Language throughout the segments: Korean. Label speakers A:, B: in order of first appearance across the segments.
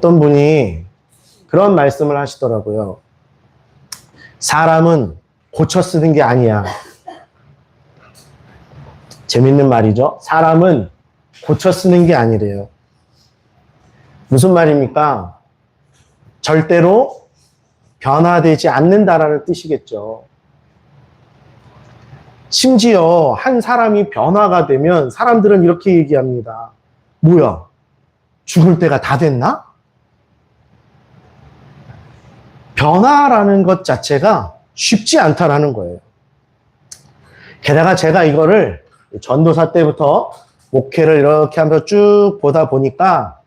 A: 어떤 분이 그런 말씀을 하시더라고요. 사람은 고쳐 쓰는 게 아니야. 재밌는 말이죠. 사람은 고쳐 쓰는 게 아니래요. 무슨 말입니까? 절대로 변화되지 않는다라는 뜻이겠죠. 심지어 한 사람이 변화가 되면 사람들은 이렇게 얘기합니다. 뭐야? 죽을 때가 다 됐나? 변화라는 것 자체가 쉽지 않다라는 거예요. 게다가 제가 이거를 전도사 때부터 목회를 이렇게 하면서 쭉 보다 보니까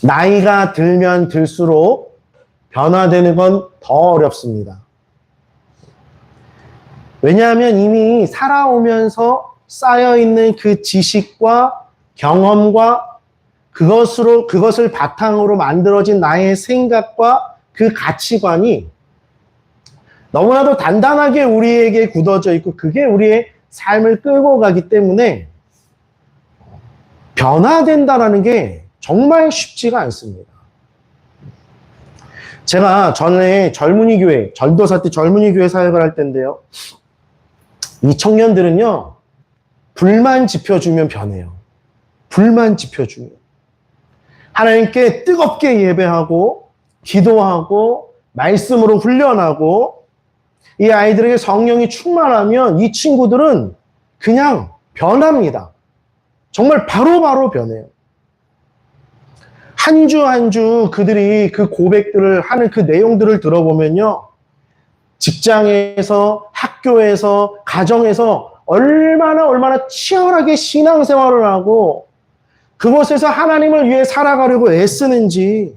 A: 나이가 들면 들수록 변화되는 건 더 어렵습니다. 왜냐하면 이미 살아오면서 쌓여있는 그 지식과 경험과 그것을 바탕으로 만들어진 나의 생각과 그 가치관이 너무나도 단단하게 우리에게 굳어져 있고 그게 우리의 삶을 끌고 가기 때문에 변화된다라는 게 정말 쉽지가 않습니다. 제가 전에 젊은이 교회, 전도사 때 젊은이 교회 사역을 할 때인데요. 이 청년들은요, 불만 지펴주면 변해요. 불만 지펴주면. 하나님께 뜨겁게 예배하고, 기도하고, 말씀으로 훈련하고, 이 아이들에게 성령이 충만하면 이 친구들은 그냥 변합니다. 정말 바로바로 변해요. 한 주 한 주 그들이 그 고백들을 하는 그 내용들을 들어보면요. 직장에서, 학교에서, 가정에서 얼마나 치열하게 신앙생활을 하고 그곳에서 하나님을 위해 살아가려고 애쓰는지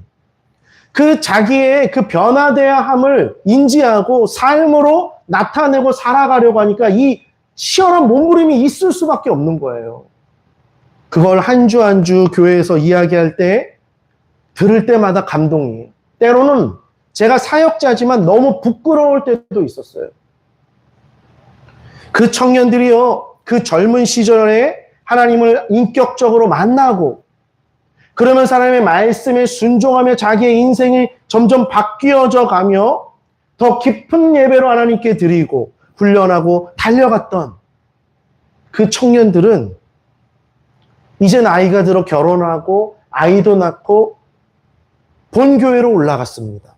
A: 그 자기의 그 변화돼야 함을 인지하고 삶으로 나타내고 살아가려고 하니까 이 치열한 몸부림이 있을 수밖에 없는 거예요. 그걸 한 주 한 주 교회에서 이야기할 때 들을 때마다 감동이. 때로는 제가 사역자지만 너무 부끄러울 때도 있었어요. 그 청년들이요, 그 젊은 시절에 하나님을 인격적으로 만나고 그러면서 하나님의 말씀에 순종하며 자기의 인생이 점점 바뀌어져 가며 더 깊은 예배로 하나님께 드리고 훈련하고 달려갔던 그 청년들은 이제 나이가 들어 결혼하고 아이도 낳고 본교회로 올라갔습니다.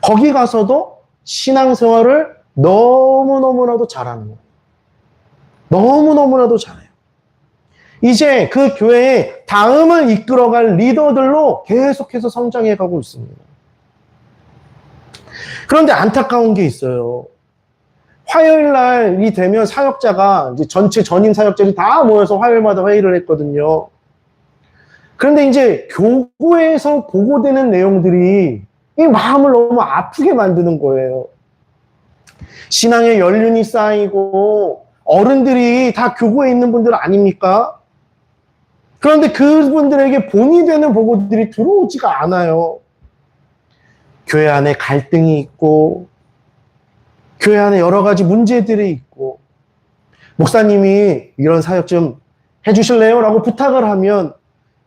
A: 거기 가서도 신앙생활을 너무너무나도 잘하는 거예요. 너무너무나도 잘해요. 이제 그 교회에 다음을 이끌어갈 리더들로 계속해서 성장해 가고 있습니다. 그런데 안타까운 게 있어요. 화요일 날이 되면 사역자가 이제 전체 전임 사역자들이 다 모여서 화요일마다 회의를 했거든요. 그런데 이제 교구에서 보고되는 내용들이 이 마음을 너무 아프게 만드는 거예요. 신앙의 연륜이 쌓이고 어른들이 다 교구에 있는 분들 아닙니까? 그런데 그분들에게 본이 되는 보고들이 들어오지가 않아요. 교회 안에 갈등이 있고 교회 안에 여러 가지 문제들이 있고 목사님이 이런 사역 좀 해주실래요? 라고 부탁을 하면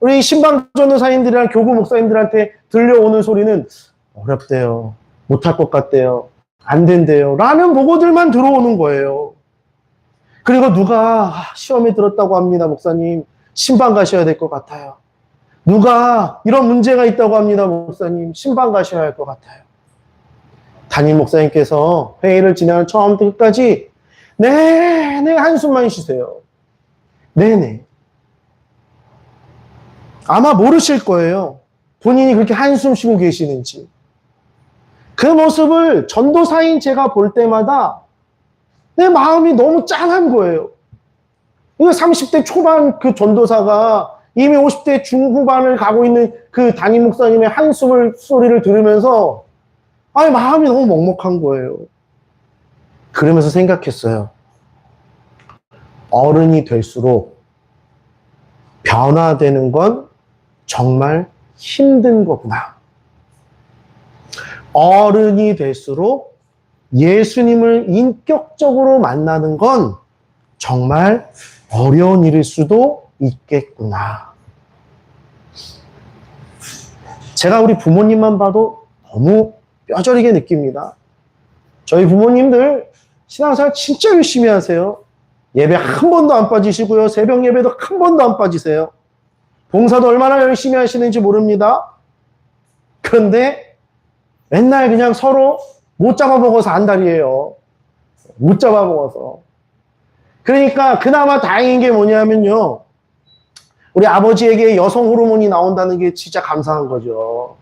A: 우리 신방전도사님들이랑 교구 목사님들한테 들려오는 소리는 어렵대요. 못할 것 같대요. 안 된대요. 라는 보고들만 들어오는 거예요. 그리고 누가 시험에 들었다고 합니다. 목사님. 신방 가셔야 될 것 같아요. 누가 이런 문제가 있다고 합니다. 목사님. 신방 가셔야 할 것 같아요. 담임 목사님께서 회의를 진행한 처음부터 끝까지 네네 한숨만 쉬세요. 네네. 아마 모르실 거예요. 본인이 그렇게 한숨 쉬고 계시는지. 그 모습을 전도사인 제가 볼 때마다 내 마음이 너무 짠한 거예요. 이거 30대 초반 그 전도사가 이미 50대 중후반을 가고 있는 그 담임 목사님의 소리를 들으면서 마음이 너무 먹먹한 거예요. 그러면서 생각했어요. 어른이 될수록 변화되는 건 정말 힘든 거구나. 어른이 될수록 예수님을 인격적으로 만나는 건 정말 어려운 일일 수도 있겠구나. 제가 우리 부모님만 봐도 너무 뼈저리게 느낍니다. 저희 부모님들 신앙생활 진짜 열심히 하세요. 예배 한 번도 안 빠지시고요. 새벽 예배도 한 번도 안 빠지세요. 봉사도 얼마나 열심히 하시는지 모릅니다. 그런데 맨날 그냥 서로 못 잡아먹어서 안달이에요. 못 잡아먹어서. 그러니까 그나마 다행인 게 뭐냐면요. 우리 아버지에게 여성 호르몬이 나온다는 게 진짜 감사한 거죠.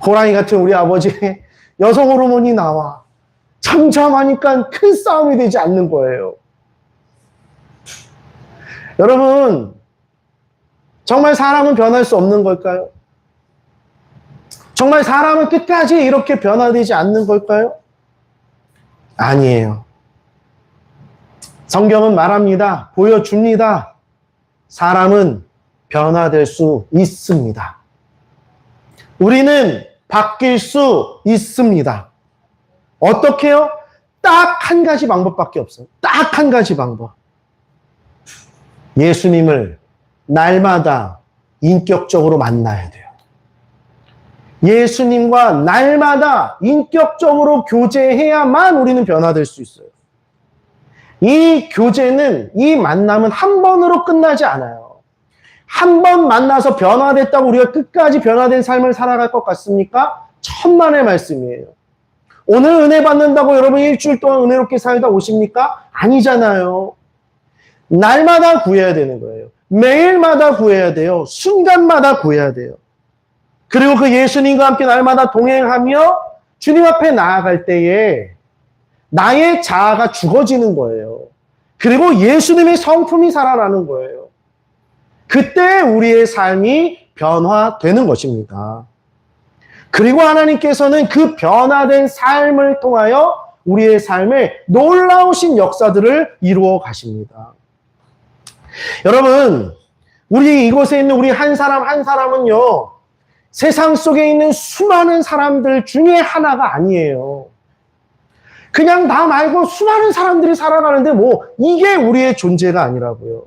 A: 호랑이 같은 우리 아버지의 여성 호르몬이 나와. 잠잠하니까 큰 싸움이 되지 않는 거예요. 여러분, 정말 사람은 변할 수 없는 걸까요? 정말 사람은 끝까지 이렇게 변화되지 않는 걸까요? 아니에요. 성경은 말합니다. 보여줍니다. 사람은 변화될 수 있습니다. 우리는 바뀔 수 있습니다. 어떻게요? 딱 한 가지 방법밖에 없어요. 딱 한 가지 방법. 예수님을 날마다 인격적으로 만나야 돼요. 예수님과 날마다 인격적으로 교제해야만 우리는 변화될 수 있어요. 이 교제는, 이 만남은 한 번으로 끝나지 않아요. 한 번 만나서 변화됐다고 우리가 끝까지 변화된 삶을 살아갈 것 같습니까? 천만의 말씀이에요. 오늘 은혜 받는다고 여러분 일주일 동안 은혜롭게 살다 오십니까? 아니잖아요. 날마다 구해야 되는 거예요. 매일마다 구해야 돼요. 순간마다 구해야 돼요. 그리고 그 예수님과 함께 날마다 동행하며 주님 앞에 나아갈 때에 나의 자아가 죽어지는 거예요. 그리고 예수님의 성품이 살아나는 거예요. 그때 우리의 삶이 변화되는 것입니다. 그리고 하나님께서는 그 변화된 삶을 통하여 우리의 삶에 놀라우신 역사들을 이루어 가십니다. 여러분, 우리 이곳에 있는 우리 한 사람 한 사람은요, 세상 속에 있는 수많은 사람들 중에 하나가 아니에요. 그냥 나 말고 수많은 사람들이 살아가는데 뭐 이게 우리의 존재가 아니라고요.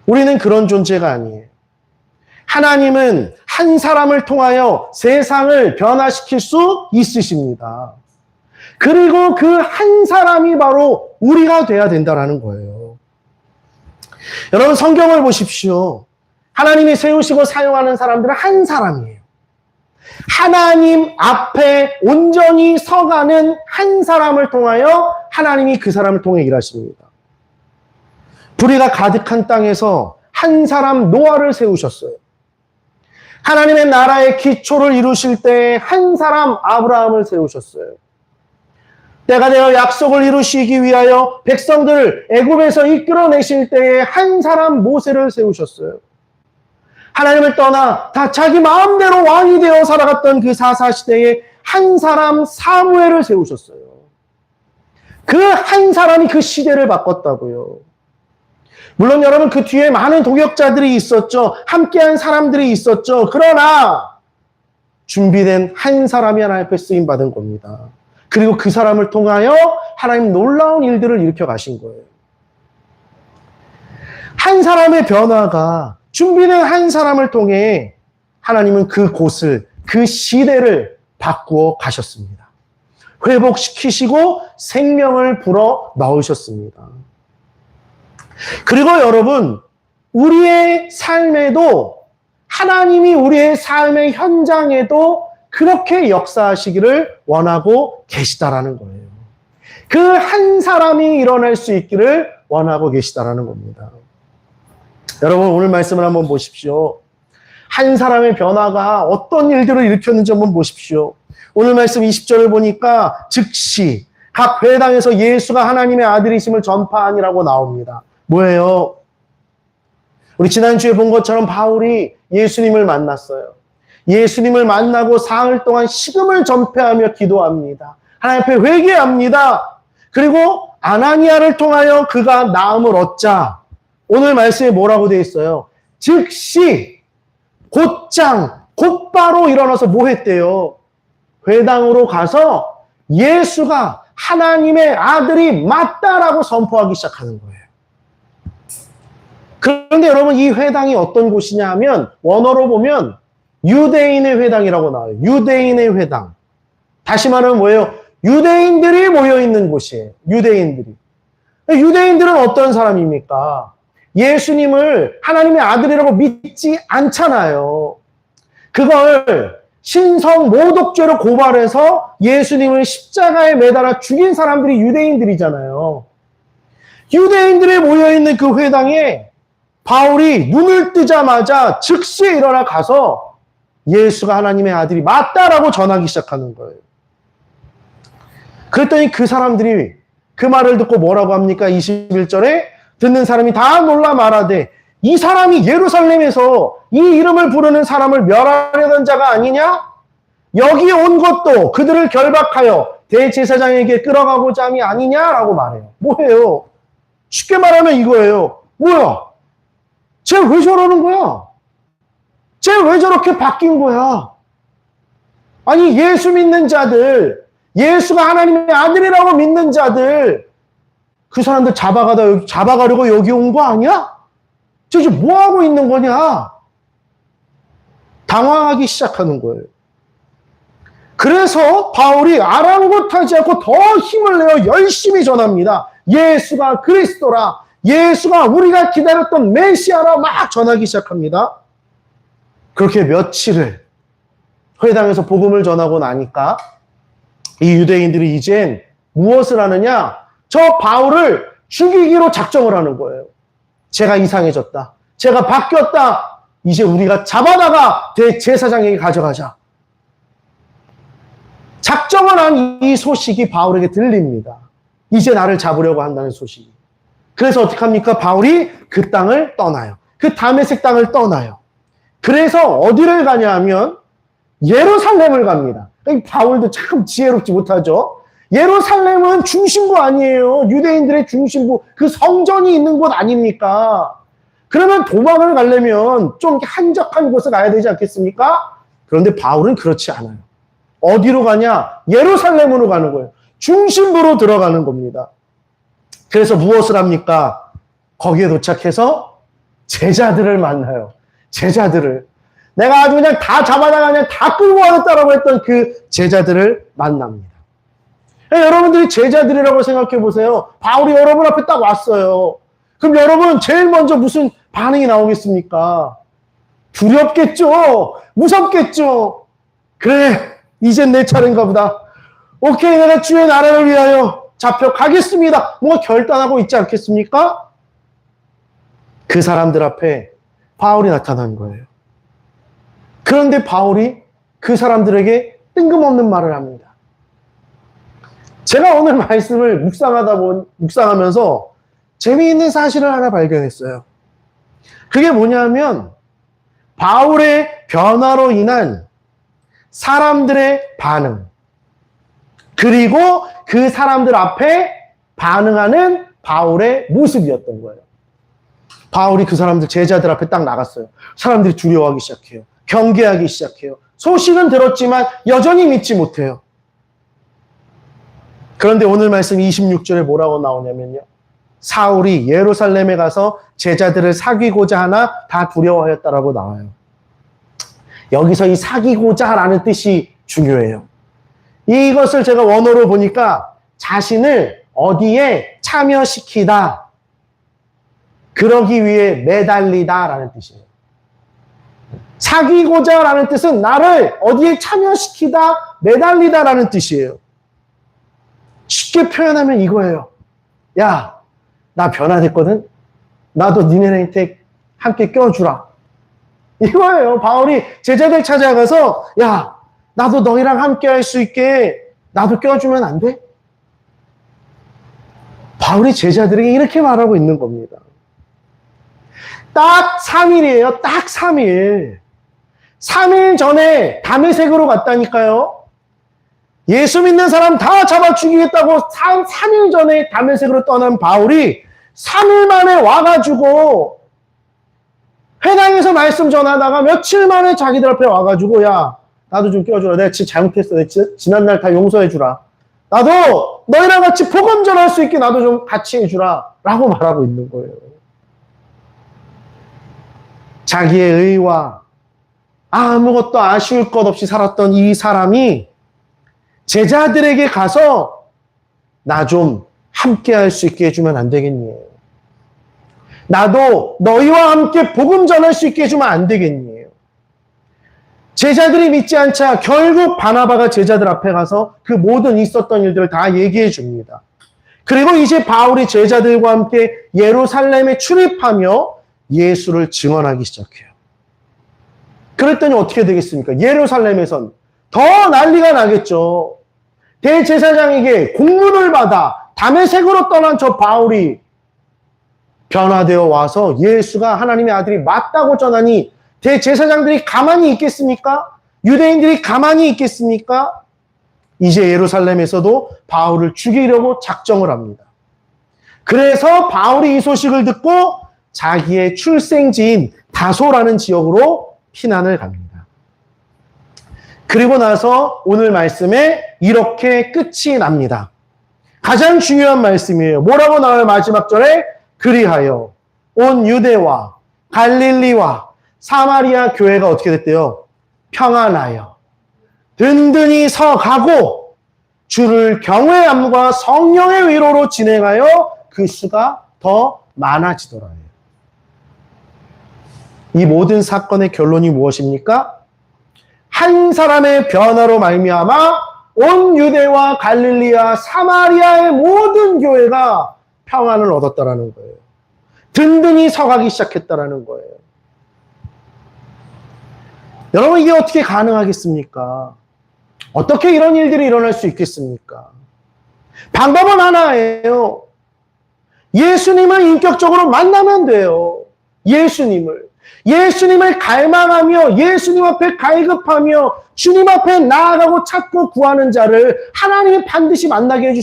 A: 우리는 그런 존재가 아니에요. 하나님은 한 사람을 통하여 세상을 변화시킬 수 있으십니다. 그리고 그 한 사람이 바로 우리가 돼야 된다는 거예요. 여러분, 성경을 보십시오. 하나님이 세우시고 사용하는 사람들은 한 사람이에요. 하나님 앞에 온전히 서가는 한 사람을 통하여 하나님이 그 사람을 통해 일하십니다. 불의가 가득한 땅에서 한 사람 노아를 세우셨어요. 하나님의 나라의 기초를 이루실 때 한 사람 아브라함을 세우셨어요. 때가 되어 약속을 이루시기 위하여 백성들을 애굽에서 이끌어내실 때에 한 사람 모세를 세우셨어요. 하나님을 떠나 다 자기 마음대로 왕이 되어 살아갔던 그 사사시대에 한 사람 사무엘을 세우셨어요. 그 한 사람이 그 시대를 바꿨다고요. 물론 여러분 그 뒤에 많은 동역자들이 있었죠. 함께한 사람들이 있었죠. 그러나 준비된 한 사람이 하나님 앞에 쓰임받은 겁니다. 그리고 그 사람을 통하여 하나님 놀라운 일들을 일으켜 가신 거예요. 한 사람의 변화가 준비된 한 사람을 통해 하나님은 그 곳을, 그 시대를 바꾸어 가셨습니다. 회복시키시고 생명을 불어 넣으셨습니다. 그리고 여러분, 우리의 삶에도 하나님이 우리의 삶의 현장에도 그렇게 역사하시기를 원하고 계시다라는 거예요. 그 한 사람이 일어날 수 있기를 원하고 계시다라는 겁니다. 여러분, 오늘 말씀을 한번 보십시오. 한 사람의 변화가 어떤 일들을 일으켰는지 한번 보십시오. 오늘 말씀 20절을 보니까 즉시 각 회당에서 예수가 하나님의 아들이심을 전파하니라고 나옵니다. 뭐예요? 우리 지난주에 본 것처럼 바울이 예수님을 만났어요. 예수님을 만나고 사흘 동안 식음을 전폐하며 기도합니다. 하나님 앞에 회개합니다. 그리고 아나니아를 통하여 그가 나음을 얻자. 오늘 말씀에 뭐라고 되어 있어요? 즉시 곧장 곧바로 일어나서 뭐 했대요? 회당으로 가서 예수가 하나님의 아들이 맞다라고 선포하기 시작하는 거예요. 그런데 여러분, 이 회당이 어떤 곳이냐 하면 원어로 보면 유대인의 회당이라고 나와요. 유대인의 회당. 다시 말하면 뭐예요? 유대인들이 모여있는 곳이에요. 유대인들이. 유대인들은 어떤 사람입니까? 예수님을 하나님의 아들이라고 믿지 않잖아요. 그걸 신성 모독죄로 고발해서 예수님을 십자가에 매달아 죽인 사람들이 유대인들이잖아요. 유대인들이 모여있는 그 회당에 바울이 눈을 뜨자마자 즉시 일어나 가서 예수가 하나님의 아들이 맞다라고 전하기 시작하는 거예요. 그랬더니 그 사람들이 그 말을 듣고 뭐라고 합니까? 21절에 듣는 사람이 다 놀라 말하되 이 사람이 예루살렘에서 이 이름을 부르는 사람을 멸하려던 자가 아니냐? 여기 온 것도 그들을 결박하여 대제사장에게 끌어가고자 함이 아니냐라고 말해요. 뭐예요? 쉽게 말하면 이거예요. 뭐야? 쟤 왜 저러는 거야? 쟤 왜 저렇게 바뀐 거야? 아니 예수 믿는 자들, 예수가 하나님의 아들이라고 믿는 자들, 그 사람들 잡아가려고 여기 온 거 아니야? 쟤 지금 뭐 하고 있는 거냐? 당황하기 시작하는 거예요. 그래서 바울이 아랑곳하지 않고 더 힘을 내어 열심히 전합니다. 예수가 그리스도라, 예수가 우리가 기다렸던 메시아라 막 전하기 시작합니다. 그렇게 며칠을 회당에서 복음을 전하고 나니까 이 유대인들이 이젠 무엇을 하느냐? 저 바울을 죽이기로 작정을 하는 거예요. 제가 이상해졌다. 제가 바뀌었다. 이제 우리가 잡아다가 대제사장에게 가져가자. 작정을 한 이 소식이 바울에게 들립니다. 이제 나를 잡으려고 한다는 소식이. 그래서 어떻게 합니까? 바울이 그 땅을 떠나요. 그 다메섹 땅을 떠나요. 그래서 어디를 가냐 하면 예루살렘을 갑니다. 바울도 참 지혜롭지 못하죠. 예루살렘은 중심부 아니에요. 유대인들의 중심부, 그 성전이 있는 곳 아닙니까? 그러면 도망을 가려면 좀 한적한 곳에 가야 되지 않겠습니까? 그런데 바울은 그렇지 않아요. 어디로 가냐? 예루살렘으로 가는 거예요. 중심부로 들어가는 겁니다. 그래서 무엇을 합니까? 거기에 도착해서 제자들을 만나요. 제자들을. 내가 아주 그냥 다 잡아다가 그냥 다 끌고 가겠다라고 했던 그 제자들을 만납니다. 여러분들이 제자들이라고 생각해 보세요. 바울이 여러분 앞에 딱 왔어요. 그럼 여러분 제일 먼저 무슨 반응이 나오겠습니까? 두렵겠죠? 무섭겠죠? 그래, 이젠 내 차례인가 보다. 오케이, 내가 주의 나라를 위하여 잡혀가겠습니다. 뭔가 결단하고 있지 않겠습니까? 그 사람들 앞에 바울이 나타난 거예요. 그런데 바울이 그 사람들에게 뜬금없는 말을 합니다. 제가 오늘 말씀을 묵상하면서 재미있는 사실을 하나 발견했어요. 그게 뭐냐면 바울의 변화로 인한 사람들의 반응, 그리고 그 사람들 앞에 반응하는 바울의 모습이었던 거예요. 바울이 그 사람들, 제자들 앞에 딱 나갔어요. 사람들이 두려워하기 시작해요. 경계하기 시작해요. 소식은 들었지만 여전히 믿지 못해요. 그런데 오늘 말씀 26절에 뭐라고 나오냐면요. 사울이 예루살렘에 가서 제자들을 사귀고자 하나 다 두려워하였다라고 나와요. 여기서 이 사귀고자 라는 뜻이 중요해요. 이것을 제가 원어로 보니까 자신을 어디에 참여시키다, 그러기 위해 매달리다 라는 뜻이에요. 사귀고자 라는 뜻은 나를 어디에 참여시키다, 매달리다 라는 뜻이에요. 쉽게 표현하면 이거예요. 야, 나 변화됐거든? 나도 니네한테 함께 껴주라. 이거예요. 바울이 제자들 찾아가서 야, 나도 너희랑 함께 할 수 있게 나도 껴주면 안 돼? 바울이 제자들에게 이렇게 말하고 있는 겁니다. 딱 3일이에요. 딱 3일. 3일 전에 다메섹으로 갔다니까요. 예수 믿는 사람 다 잡아 죽이겠다고 3일 전에 다메섹으로 떠난 바울이 3일 만에 와가지고 회당에서 말씀 전하다가 며칠 만에 자기들 앞에 와가지고 야, 나도 좀 껴주라. 내가 진짜 잘못했어. 내가 지난날 다 용서해주라. 나도 너희랑 같이 복음 전할 수 있게 나도 좀 같이 해주라. 라고 말하고 있는 거예요. 자기의 의와 아무것도 아쉬울 것 없이 살았던 이 사람이 제자들에게 가서 나 좀 함께 할 수 있게 해주면 안 되겠니? 나도 너희와 함께 복음 전할 수 있게 해주면 안 되겠니? 제자들이 믿지 않자 결국 바나바가 제자들 앞에 가서 그 모든 있었던 일들을 다 얘기해 줍니다. 그리고 이제 바울이 제자들과 함께 예루살렘에 출입하며 예수를 증언하기 시작해요. 그랬더니 어떻게 되겠습니까? 예루살렘에선 더 난리가 나겠죠. 대제사장에게 공문을 받아 다메섹으로 떠난 저 바울이 변화되어 와서 예수가 하나님의 아들이 맞다고 전하니 대제사장들이 가만히 있겠습니까? 유대인들이 가만히 있겠습니까? 이제 예루살렘에서도 바울을 죽이려고 작정을 합니다. 그래서 바울이 이 소식을 듣고 자기의 출생지인 다소라는 지역으로 피난을 갑니다. 그리고 나서 오늘 말씀에 이렇게 끝이 납니다. 가장 중요한 말씀이에요. 뭐라고 나와요? 마지막 절에 그리하여 온 유대와 갈릴리와 사마리아 교회가 어떻게 됐대요? 평안하여 든든히 서가고 주를 경외함과 성령의 위로로 진행하여 그 수가 더 많아지더라. 이 모든 사건의 결론이 무엇입니까? 한 사람의 변화로 말미암아 온 유대와 갈릴리와 사마리아의 모든 교회가 평안을 얻었다라는 거예요. 든든히 서가기 시작했다라는 거예요. 여러분, 이게 어떻게 가능하겠습니까? 어떻게 이런 일들이 일어날 수 있겠습니까? 방법은 하나예요. 예수님을 인격적으로 만나면 돼요. 예수님을 갈망하며 예수님 앞에 갈급하며 주님 앞에 나아가고 찾고 구하는 자를 하나님이 반드시 만나게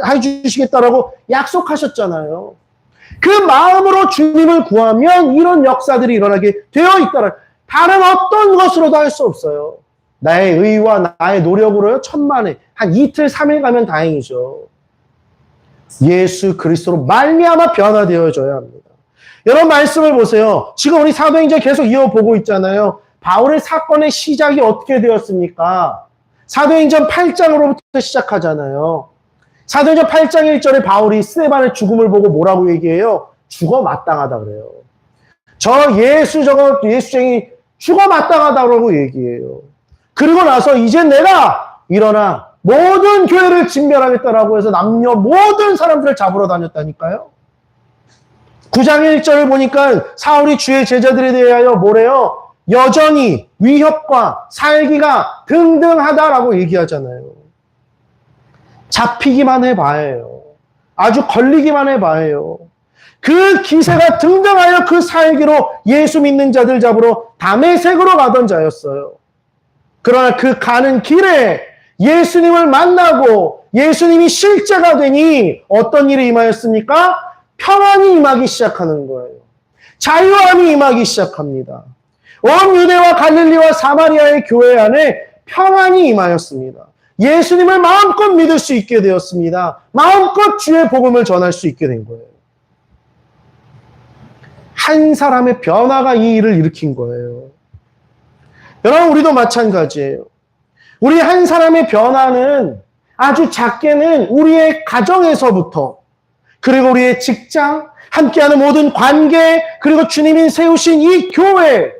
A: 해주시겠다라고 약속하셨잖아요. 그 마음으로 주님을 구하면 이런 역사들이 일어나게 되어 있다라. 다른 어떤 것으로도 할 수 없어요. 나의 의와 나의 노력으로요, 천만에 한 이틀, 3일 가면 다행이죠. 예수 그리스도로 말미암아 변화되어져야 합니다. 여러분 말씀을 보세요. 지금 우리 사도행전 계속 이어보고 있잖아요. 바울의 사건의 시작이 어떻게 되었습니까? 사도행전 8장으로부터 시작하잖아요. 사도행전 8장 1절에 바울이 스데반의 죽음을 보고 뭐라고 얘기해요? 죽어 마땅하다 그래요. 저 예수쟁이 죽어 마땅하다고 얘기해요. 그리고 나서 이제 내가 일어나 모든 교회를 진멸하겠다라고 해서 남녀 모든 사람들을 잡으러 다녔다니까요. 9장 1절을 보니까 사울이 주의 제자들에 대하여 뭐래요? 여전히 위협과 살기가 등등하다라고 얘기하잖아요. 잡히기만 해봐요. 아주 걸리기만 해봐요. 그 기세가 등등하여 그 살기로 예수 믿는 자들 잡으러 다메섹으로 가던 자였어요. 그러나 그 가는 길에 예수님을 만나고 예수님이 실제가 되니 어떤 일이 임하였습니까? 평안이 임하기 시작하는 거예요. 자유함이 임하기 시작합니다. 온 유대와 갈릴리와 사마리아의 교회 안에 평안이 임하였습니다. 예수님을 마음껏 믿을 수 있게 되었습니다. 마음껏 주의 복음을 전할 수 있게 된 거예요. 한 사람의 변화가 이 일을 일으킨 거예요. 여러분, 우리도 마찬가지예요. 우리 한 사람의 변화는 아주 작게는 우리의 가정에서부터, 그리고 우리의 직장, 함께하는 모든 관계, 그리고 주님이 세우신 이 교회,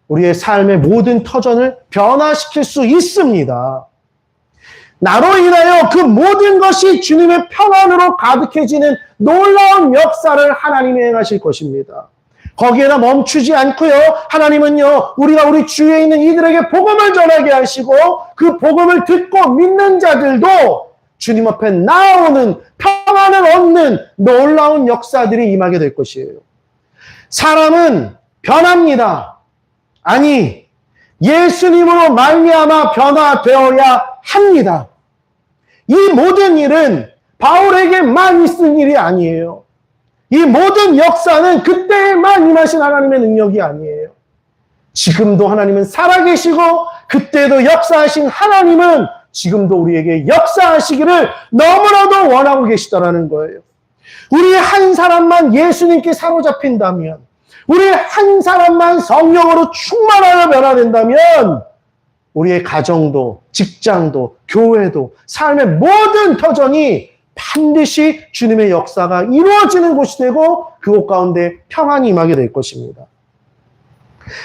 A: 우리의 삶의 모든 터전을 변화시킬 수 있습니다. 나로 인하여 그 모든 것이 주님의 평안으로 가득해지는 놀라운 역사를 하나님이 행하실 것입니다. 거기에다 멈추지 않고요. 하나님은요, 우리가 우리 주위에 있는 이들에게 복음을 전하게 하시고 그 복음을 듣고 믿는 자들도 주님 앞에 나오는 평안을 얻는 놀라운 역사들이 임하게 될 것이에요. 사람은 변합니다. 아니, 예수님으로 말미암아 변화되어야 합니다. 이 모든 일은 바울에게만 있은 일이 아니에요. 이 모든 역사는 그때에만 임하신 하나님의 능력이 아니에요. 지금도 하나님은 살아계시고 그때도 역사하신 하나님은 지금도 우리에게 역사하시기를 너무나도 원하고 계시다라는 거예요. 우리 한 사람만 예수님께 사로잡힌다면, 우리 한 사람만 성령으로 충만하여 변화된다면 우리의 가정도, 직장도, 교회도, 삶의 모든 터전이 반드시 주님의 역사가 이루어지는 곳이 되고 그곳 가운데 평안이 임하게 될 것입니다.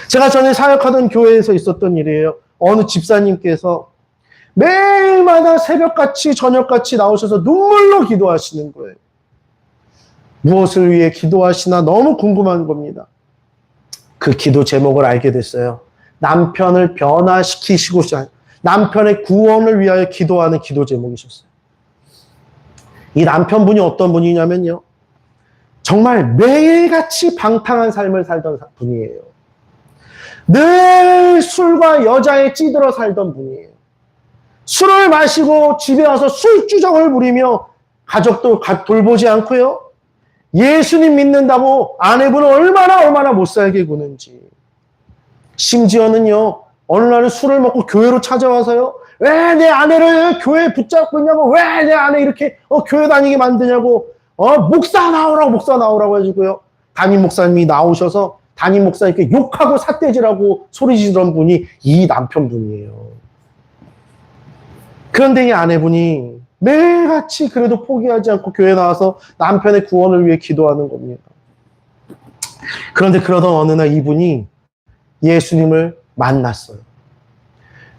A: 제가 전에 사역하던 교회에서 있었던 일이에요. 어느 집사님께서 매일마다 새벽같이 저녁같이 나오셔서 눈물로 기도하시는 거예요. 무엇을 위해 기도하시나 너무 궁금한 겁니다. 그 기도 제목을 알게 됐어요. 남편을 변화시키시고자 남편의 구원을 위하여 기도하는 기도 제목이셨어요. 이 남편분이 어떤 분이냐면요. 정말 매일같이 방탕한 삶을 살던 분이에요. 늘 술과 여자에 찌들어 살던 분이에요. 술을 마시고 집에 와서 술주정을 부리며 가족도 돌보지 않고요. 예수님 믿는다고 아내분을 얼마나 못 살게 구는지. 심지어는요. 어느 날은 술을 먹고 교회로 찾아와서요. 왜 내 아내를 교회에 붙잡고 있냐고. 왜 내 아내 이렇게 교회 다니게 만드냐고. 목사 나오라고 해주고요. 담임 목사님이 나오셔서 담임 목사님께 욕하고 삿대질하고 소리 지르던 분이 이 남편분이에요. 그런데 이 아내분이 매일같이 그래도 포기하지 않고 교회 나와서 남편의 구원을 위해 기도하는 겁니다. 그런데 그러던 어느 날 이분이 예수님을 만났어요.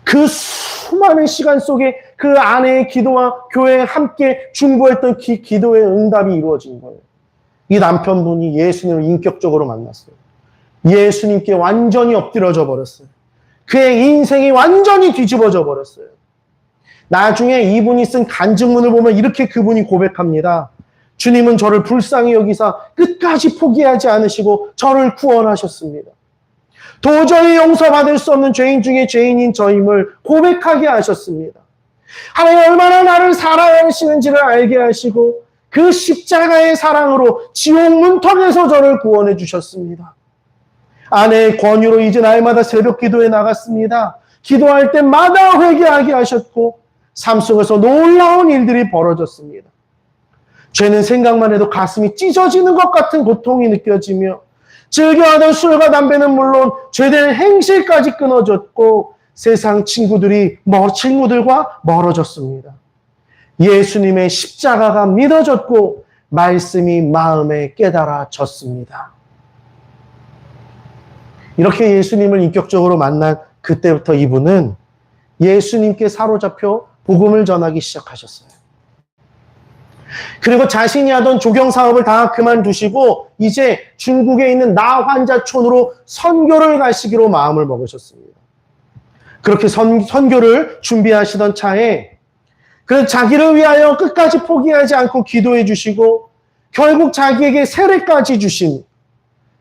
A: 그 수많은 시간 속에 그 아내의 기도와 교회에 함께 중보했던 기도의 응답이 이루어진 거예요. 이 남편분이 예수님을 인격적으로 만났어요. 예수님께 완전히 엎드려져 버렸어요. 그의 인생이 완전히 뒤집어져 버렸어요. 나중에 이분이 쓴 간증문을 보면 이렇게 그분이 고백합니다. 주님은 저를 불쌍히 여기사 끝까지 포기하지 않으시고 저를 구원하셨습니다. 도저히 용서받을 수 없는 죄인 중에 죄인인 저임을 고백하게 하셨습니다. 하나님 얼마나 나를 사랑하시는지를 알게 하시고 그 십자가의 사랑으로 지옥 문턱에서 저를 구원해 주셨습니다. 아내의 권유로 이제 날마다 새벽 기도에 나갔습니다. 기도할 때마다 회개하게 하셨고 삶 속에서 놀라운 일들이 벌어졌습니다. 죄는 생각만 해도 가슴이 찢어지는 것 같은 고통이 느껴지며 즐겨하던 술과 담배는 물론 죄된 행실까지 끊어졌고 세상 친구들과 멀어졌습니다. 예수님의 십자가가 믿어졌고 말씀이 마음에 깨달아졌습니다. 이렇게 예수님을 인격적으로 만난 그때부터 이분은 예수님께 사로잡혀 복음을 전하기 시작하셨어요. 그리고 자신이 하던 조경 사업을 다 그만두시고 이제 중국에 있는 나환자촌으로 선교를 가시기로 마음을 먹으셨습니다. 그렇게 선교를 준비하시던 차에 그 자기를 위하여 끝까지 포기하지 않고 기도해 주시고 결국 자기에게 세례까지 주신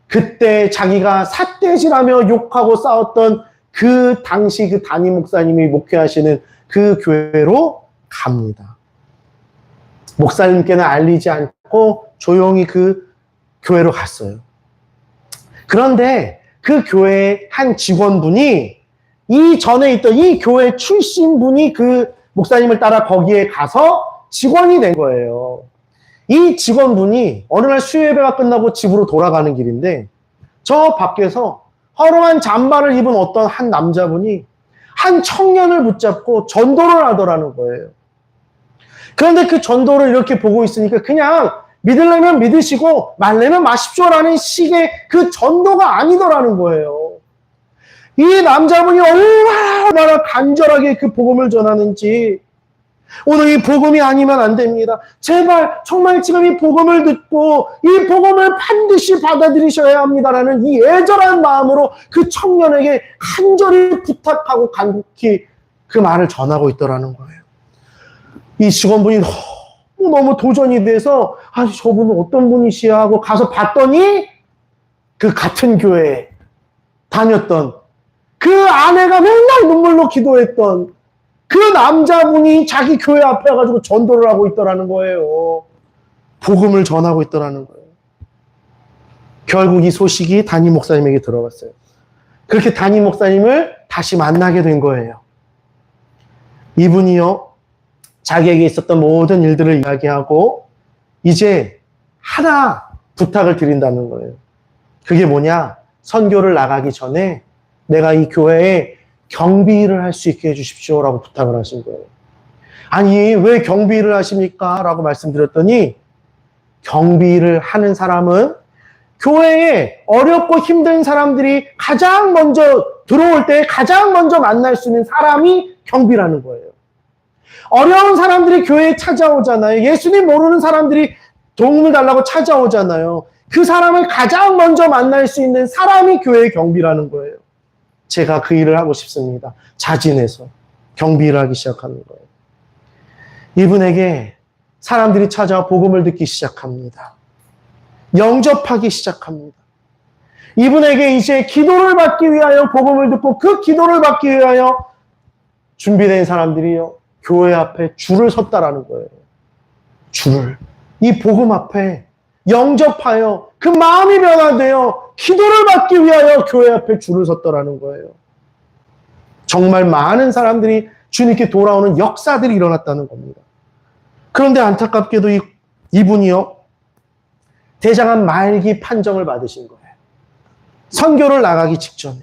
A: 그때 자기가 삿대질하며 욕하고 싸웠던 그 당시 그 담임 목사님이 목회하시는 그 교회로 갑니다. 목사님께는 알리지 않고 조용히 그 교회로 갔어요. 그런데 그 교회의 한 직원분이 이 전에 있던 이 교회 출신 분이 그 목사님을 따라 거기에 가서 직원이 된 거예요. 이 직원분이 어느 날 수요예배가 끝나고 집으로 돌아가는 길인데 저 밖에서 허름한 잠바를 입은 어떤 한 남자분이 한 청년을 붙잡고 전도를 하더라는 거예요. 그런데 그 전도를 이렇게 보고 있으니까 그냥 믿으려면 믿으시고 말려면 마십시오라는 식의 그 전도가 아니더라는 거예요. 이 남자분이 얼마나 간절하게 그 복음을 전하는지 오늘 이 복음이 아니면 안 됩니다. 제발 정말 지금 이 복음을 듣고 이 복음을 반드시 받아들이셔야 합니다라는 이 애절한 마음으로 그 청년에게 간절히 부탁하고 간곡히 그 말을 전하고 있더라는 거예요. 이 직원분이 너무 도전이 돼서 저분은 어떤 분이시야 하고 가서 봤더니 그 같은 교회에 다녔던 그 아내가 맨날 눈물로 기도했던 그 남자분이 자기 교회 앞에 와가지고 전도를 하고 있더라는 거예요. 복음을 전하고 있더라는 거예요. 결국 이 소식이 담임 목사님에게 들어갔어요. 그렇게 담임 목사님을 다시 만나게 된 거예요. 이분이요, 자기에게 있었던 모든 일들을 이야기하고 이제 하나 부탁을 드린다는 거예요. 그게 뭐냐? 선교를 나가기 전에 내가 이 교회에 경비 일을 할 수 있게 해주십시오라고 부탁을 하신 거예요. 아니, 왜 경비 일을 하십니까? 라고 말씀드렸더니 경비 일을 하는 사람은 교회에 어렵고 힘든 사람들이 가장 먼저 들어올 때 가장 먼저 만날 수 있는 사람이 경비라는 거예요. 어려운 사람들이 교회에 찾아오잖아요. 예수님 모르는 사람들이 도움을 달라고 찾아오잖아요. 그 사람을 가장 먼저 만날 수 있는 사람이 교회의 경비라는 거예요. 제가 그 일을 하고 싶습니다. 자진해서 경비 일을 하기 시작하는 거예요. 이분에게 사람들이 찾아와 복음을 듣기 시작합니다. 영접하기 시작합니다. 이분에게 이제 기도를 받기 위하여 복음을 듣고 그 기도를 받기 위하여 준비된 사람들이요, 교회 앞에 줄을 섰다라는 거예요. 줄을. 이 복음 앞에 영접하여 그 마음이 변화되어 기도를 받기 위하여 교회 앞에 줄을 섰다라는 거예요. 정말 많은 사람들이 주님께 돌아오는 역사들이 일어났다는 겁니다. 그런데 안타깝게도 이분이요, 대장암 말기 판정을 받으신 거예요. 선교를 나가기 직전에.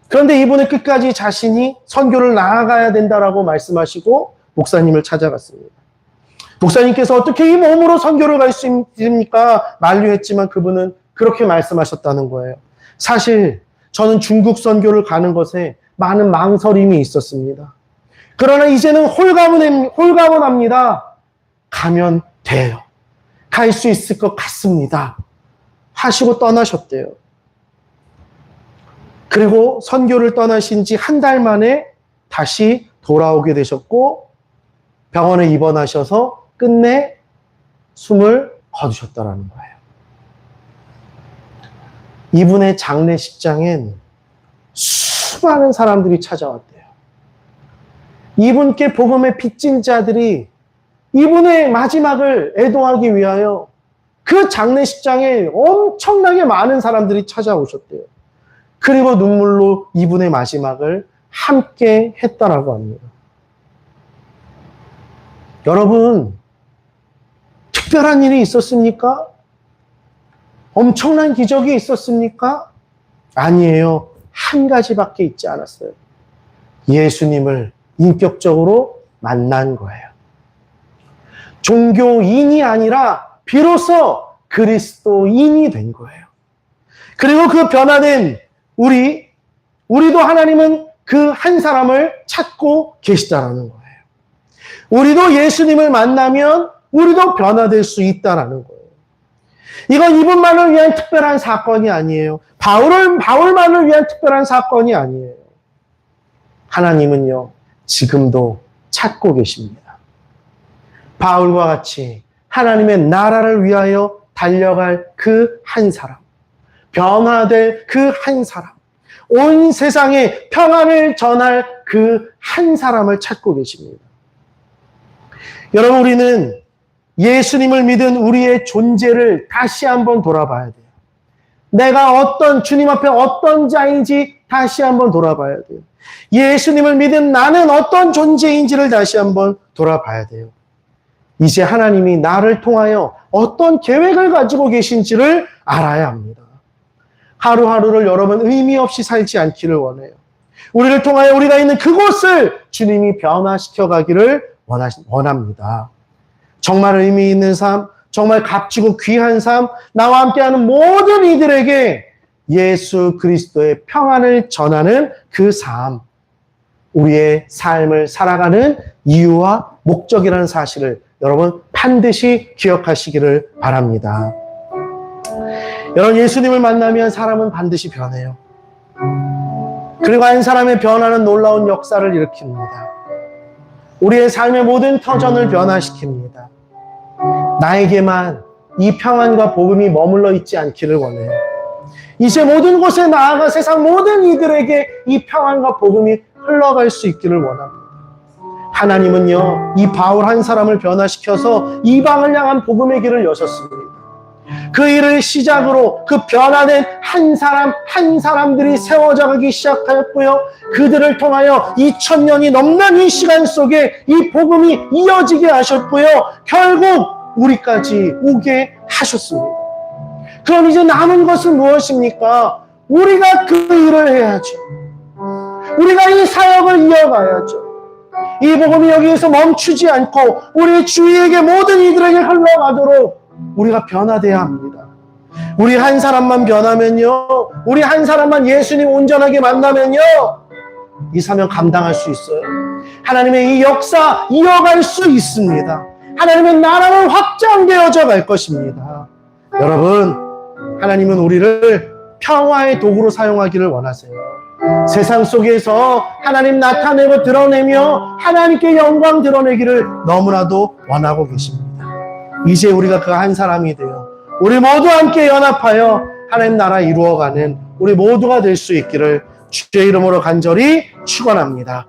A: 그런데 이분은 끝까지 자신이 선교를 나아가야 된다라고 말씀하시고 목사님을 찾아갔습니다. 목사님께서 어떻게 이 몸으로 선교를 갈 수 있습니까? 만류했지만 그분은 그렇게 말씀하셨다는 거예요. 사실 저는 중국 선교를 가는 것에 많은 망설임이 있었습니다. 그러나 이제는 홀가분합니다. 가면 돼요. 갈 수 있을 것 같습니다. 하시고 떠나셨대요. 그리고 선교를 떠나신 지 한 달 만에 다시 돌아오게 되셨고 병원에 입원하셔서 끝내 숨을 거두셨다라는 거예요. 이분의 장례식장엔 수많은 사람들이 찾아왔대요. 이분께 복음의 빚진 자들이 이분의 마지막을 애도하기 위하여 그 장례식장에 엄청나게 많은 사람들이 찾아오셨대요. 그리고 눈물로 이분의 마지막을 함께 했다라고 합니다. 여러분, 특별한 일이 있었습니까? 엄청난 기적이 있었습니까? 아니에요. 한 가지밖에 있지 않았어요. 예수님을 인격적으로 만난 거예요. 종교인이 아니라 비로소 그리스도인이 된 거예요. 그리고 그 변화된 우리도 하나님은 그 한 사람을 찾고 계시다라는 거예요. 우리도 예수님을 만나면 우리도 변화될 수 있다라는 거예요. 이건 이분만을 위한 특별한 사건이 아니에요. 바울만을 위한 특별한 사건이 아니에요. 하나님은요, 지금도 찾고 계십니다. 바울과 같이 하나님의 나라를 위하여 달려갈 그 한 사람, 변화될 그 한 사람, 온 세상에 평안을 전할 그 한 사람을 찾고 계십니다. 여러분, 우리는 예수님을 믿은 우리의 존재를 다시 한번 돌아봐야 돼요. 내가 주님 앞에 어떤 자인지 다시 한번 돌아봐야 돼요. 예수님을 믿은 나는 어떤 존재인지를 다시 한번 돌아봐야 돼요. 이제 하나님이 나를 통하여 어떤 계획을 가지고 계신지를 알아야 합니다. 하루하루를 여러분 의미 없이 살지 않기를 원해요. 우리를 통하여 우리가 있는 그곳을 주님이 변화시켜 가기를 원합니다. 정말 의미 있는 삶, 정말 값지고 귀한 삶, 나와 함께하는 모든 이들에게 예수 그리스도의 평안을 전하는 그 삶, 우리의 삶을 살아가는 이유와 목적이라는 사실을 여러분 반드시 기억하시기를 바랍니다. 여러분, 예수님을 만나면 사람은 반드시 변해요. 그리고 한 사람의 변화는 놀라운 역사를 일으킵니다. 우리의 삶의 모든 터전을 변화시킵니다. 나에게만 이 평안과 복음이 머물러 있지 않기를 원해요. 이제 모든 곳에 나아가 세상 모든 이들에게 이 평안과 복음이 흘러갈 수 있기를 원합니다. 하나님은요, 이 바울 한 사람을 변화시켜서 이방을 향한 복음의 길을 여셨습니다. 그 일을 시작으로 그 변화된 한 사람들이 세워져 가기 시작하였고요. 그들을 통하여 2000년이 넘는 이 시간 속에 이 복음이 이어지게 하셨고요. 결국 우리까지 오게 하셨습니다. 그럼 이제 남은 것은 무엇입니까? 우리가 그 일을 해야죠. 우리가 이 사역을 이어가야죠. 이 복음이 여기에서 멈추지 않고 우리 주위에게 모든 이들에게 흘러가도록 우리가 변화돼야 합니다. 우리 한 사람만 변하면요, 우리 한 사람만 예수님 온전하게 만나면요, 이 사명 감당할 수 있어요. 하나님의 이 역사 이어갈 수 있습니다. 하나님의 나라는 확장되어져 갈 것입니다. 여러분, 하나님은 우리를 평화의 도구로 사용하기를 원하세요. 세상 속에서 하나님 나타내고 드러내며 하나님께 영광 드러내기를 너무나도 원하고 계십니다. 이제 우리가 그 한 사람이 되어 우리 모두 함께 연합하여 하나님 나라 이루어가는 우리 모두가 될 수 있기를 주의 이름으로 간절히 축원합니다.